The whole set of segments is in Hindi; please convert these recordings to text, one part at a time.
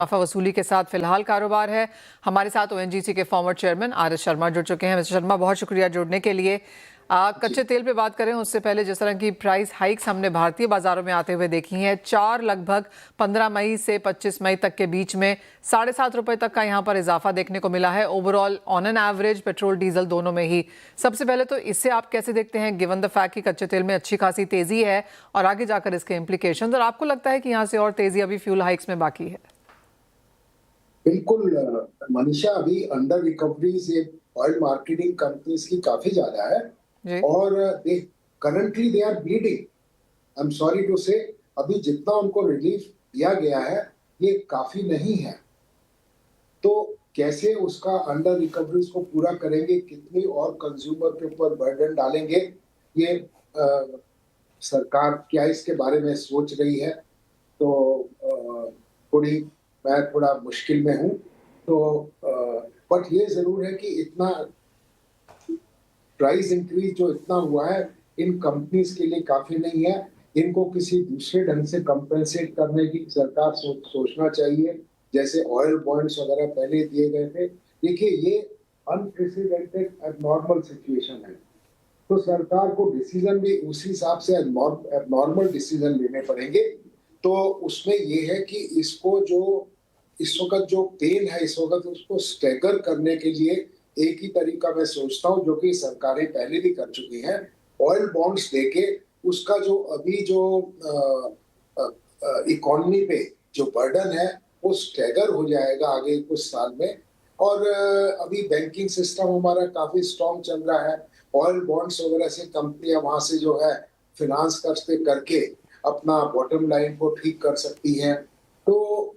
मुनाफा वसूली के साथ फिलहाल कारोबार है। हमारे साथ ओएनजीसी के फॉर्मर चेयरमैन आर.एस. शर्मा जुड़ चुके हैं। मिस्टर शर्मा, बहुत शुक्रिया जुड़ने के लिए। कच्चे तेल पे बात करें उससे पहले जिस तरह की प्राइस हाइक्स हमने भारतीय बाजारों में आते हुए देखी हैं, चार लगभग 15 मई से 25 मई तक के बीच में ₹7.5 तक का यहाँ पर इजाफा देखने को मिला है overall on an average, petrol diesel दोनों में ही। सबसे पहले तो इससे आप कैसे देखते हैं गिवन द फैक्ट कि कच्चे तेल में अच्छी खासी तेजी है और आगे जाकर इसके इम्प्लीकेशन, और आपको लगता है कि यहाँ से और तेजी अभी फ्यूल हाइक्स में बाकी है? बिल्कुल मनीषा, अभी अंडर रिकवरीज ये ऑयल मार्केटिंग कंपनीज की काफी ज्यादा है और they currently they are bleeding. I am sorry to say, अभी जितना उनको रिलीफ दिया गया है ये काफी नहीं है। तो कैसे उसका अंडर रिकवरीज को पूरा करेंगे, कितनी और कंज्यूमर के ऊपर बर्डन डालेंगे, ये सरकार क्या इसके बारे में सोच रही है। तो मैं थोड़ा मुश्किल में हूँ। तो बट ये जरूर है कि इतना प्राइस इंक्रीज जो इतना हुआ है इन कंपनीज के लिए काफी नहीं है। इनको किसी दूसरे ढंग से कंपेंसेट करने की सरकार सोचना चाहिए, जैसे ऑयल बॉन्ड्स वगैरह पहले दिए गए थे। देखिए, ये अनप्रेसिडेंटेड एबनॉर्मल सिचुएशन है, तो सरकार को डिसीजन भी उसी हिसाब से एबनॉर्मल डिसीजन लेने पड़ेंगे। तो उसमें ये है कि इसको जो इस वक्त जो पेन है इस वक्त उसको स्टैगर करने के लिए एक ही तरीका मैं सोचता हूँ, जो कि सरकारें पहले भी कर चुकी हैं, ऑयल बॉन्ड्स देके उसका जो अभी जो इकोनॉमी पे जो बर्डन है वो स्टैगर हो जाएगा आगे कुछ साल में। और अभी बैंकिंग सिस्टम हमारा काफी स्ट्रॉन्ग चल रहा है, ऑयल बॉन्ड्स वगैरह से कंपनियां वहां से जो है फिनांस करके अपना बॉटम लाइन को ठीक कर सकती हैं। तो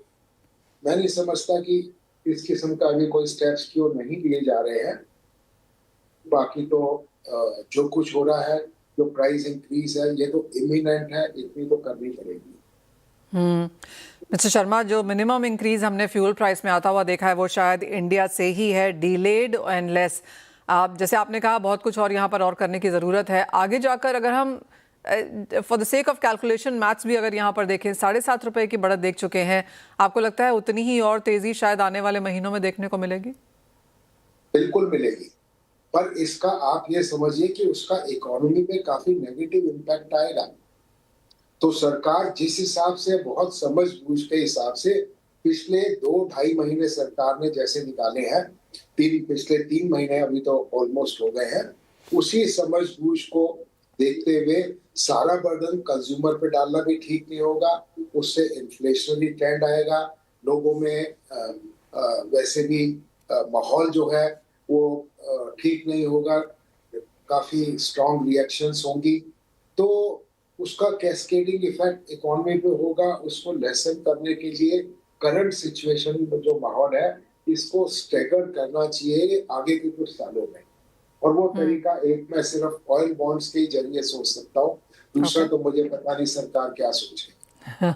मैं नहीं समझता कि इस किस्म का अभी कोई स्टेप्स क्यों नहीं लिए जा रहे हैं। बाकी तो जो कुछ हो रहा है, जो प्राइस इंक्रीज है, ये तो इमिनेंट है, इतनी तो करनी पड़ेगी। मिस्टर शर्मा, जो मिनिमम इंक्रीज हमने फ्यूल प्राइस में आता हुआ देखा है वो शायद इंडिया से ही है, डिलेड एंड लेस। आप जैसे आपने कहा बहुत कुछ और यहाँ पर और करने की ज़रूरत है। आगे जाकर अगर हम for the sake of calculation maths भी अगर यहाँ पर देखें, ₹7.5 की बढ़त देख चुके हैं, आपको लगता है उतनी ही और तेजी शायद आने वाले महीनों में देखने को मिलेगी? बिल्कुल मिलेगी, पर इसका आप ये समझिए कि उसका इकोनॉमी पे काफी नेगेटिव इम्पैक्ट आएगा। तो सरकार जिस हिसाब से बहुत समझ-बूझ के हिसाब से पिछले 2-2.5 महीने सरकार ने जैसे निकाले हैं, पिछले 3 महीने अभी तो ऑलमोस्ट हो गए हैं, उसी समझ-बूझ को देखते हुए सारा बर्डन कंज्यूमर पे डालना भी ठीक नहीं होगा। उससे इन्फ्लेशनरी ट्रेंड आएगा, लोगों में वैसे भी माहौल जो है वो ठीक नहीं होगा, काफी स्ट्रॉन्ग रिएक्शंस होंगी। तो उसका कैस्केडिंग इफेक्ट इकोनॉमी पे होगा। उसको लेसन करने के लिए करंट सिचुएशन में जो माहौल है इसको स्टैगर करना चाहिए आगे के कुछ सालों में। और वो तरीका एक मैं सिर्फ ऑयल बॉन्ड्स के जरिए सोच सकता हूँ, दूसरा तो मुझे पता नहीं सरकार क्या सोचे।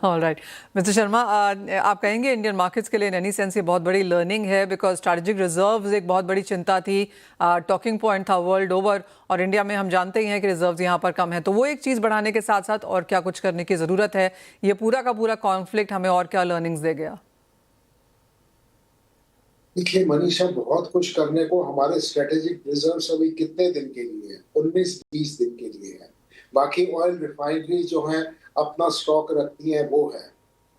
ऑलराइट मिस्टर शर्मा, आप कहेंगे इंडियन मार्केट्स के लिए इन एनी सेंस ये बहुत बड़ी लर्निंग है, बिकॉज स्ट्रैटेजिक रिजर्व्स एक बहुत बड़ी चिंता थी, टॉकिंग पॉइंट था वर्ल्ड ओवर, और इंडिया में हम जानते ही हैं कि रिजर्व्स यहाँ पर कम है। तो वो एक चीज़ बढ़ाने के साथ साथ और क्या कुछ करने की ज़रूरत है? ये पूरा का पूरा कॉन्फ्लिक्ट हमें और क्या लर्निंग्स दे गया? देखिए मनीषा, बहुत कुछ करने को, हमारे स्ट्रेटेजिक रिजर्व्स अभी कितने दिन के लिए है? 19-20 दिन के लिए है। बाकी ऑयल रिफाइनरी जो है अपना स्टॉक रखती है वो है।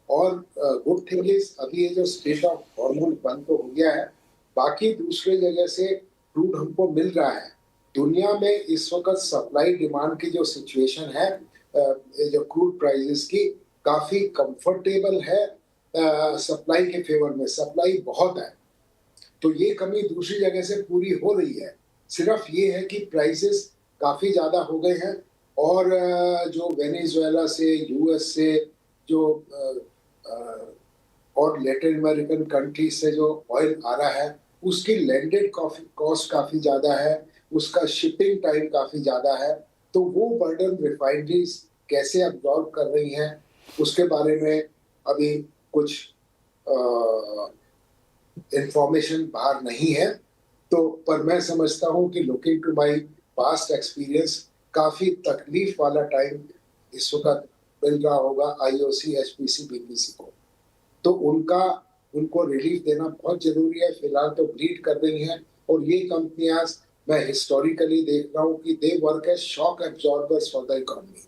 और गुड थिंग इज अभी ये जो स्टेट ऑफ हॉर्मोन बंद तो हो गया है, बाकी दूसरे जगह से क्रूड हमको मिल रहा है। दुनिया में इस वक्त सप्लाई डिमांड की जो सिचुएशन है, जो क्रूड प्राइसेस की काफी कंफर्टेबल है, सप्लाई के फेवर में, सप्लाई बहुत है। तो ये कमी दूसरी जगह से पूरी हो रही है। सिर्फ ये है कि प्राइसेस काफी ज्यादा हो गए हैं और जो वेनेजुएला से, यूएस से, जो और लैटिन अमेरिकन कंट्रीज से जो ऑयल आ रहा है उसकी लैंडेड कॉस्ट काफी ज्यादा है, उसका शिपिंग टाइम काफी ज्यादा है। तो वो बर्डन रिफाइनरीज कैसे अब्जॉर्ब कर रही हैं उसके बारे में अभी कुछ इंफॉर्मेशन बाहर नहीं है। तो पर मैं समझता हूं कि looking to my past experience काफी तकलीफ वाला टाइम इस वक्त मिल रहा होगा आईओसी, एचपीसी, बीपीसी को। तो उनका उनको रिलीफ देना बहुत जरूरी है। फिलहाल तो ग्रीड कर रही हैं और ये कंपनियां मैं हिस्टोरिकली देख रहा हूँ कि they work as shock absorbers for the economy.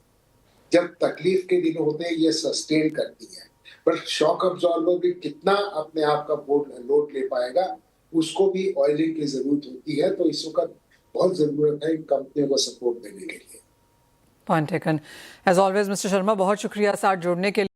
जब तकलीफ के दिन होते हैं ये सस्टेन करती है, बट शॉक अब्जॉर्बर भी कितना अपने आप का लोड ले पाएगा, उसको भी ऑयलिंग की जरूरत होती है। तो इस वक्त बहुत जरूरत है इन कंपनियों को सपोर्ट देने के लिए। Point taken. As always mister Sharma, बहुत शुक्रिया साथ जुड़ने के लिए।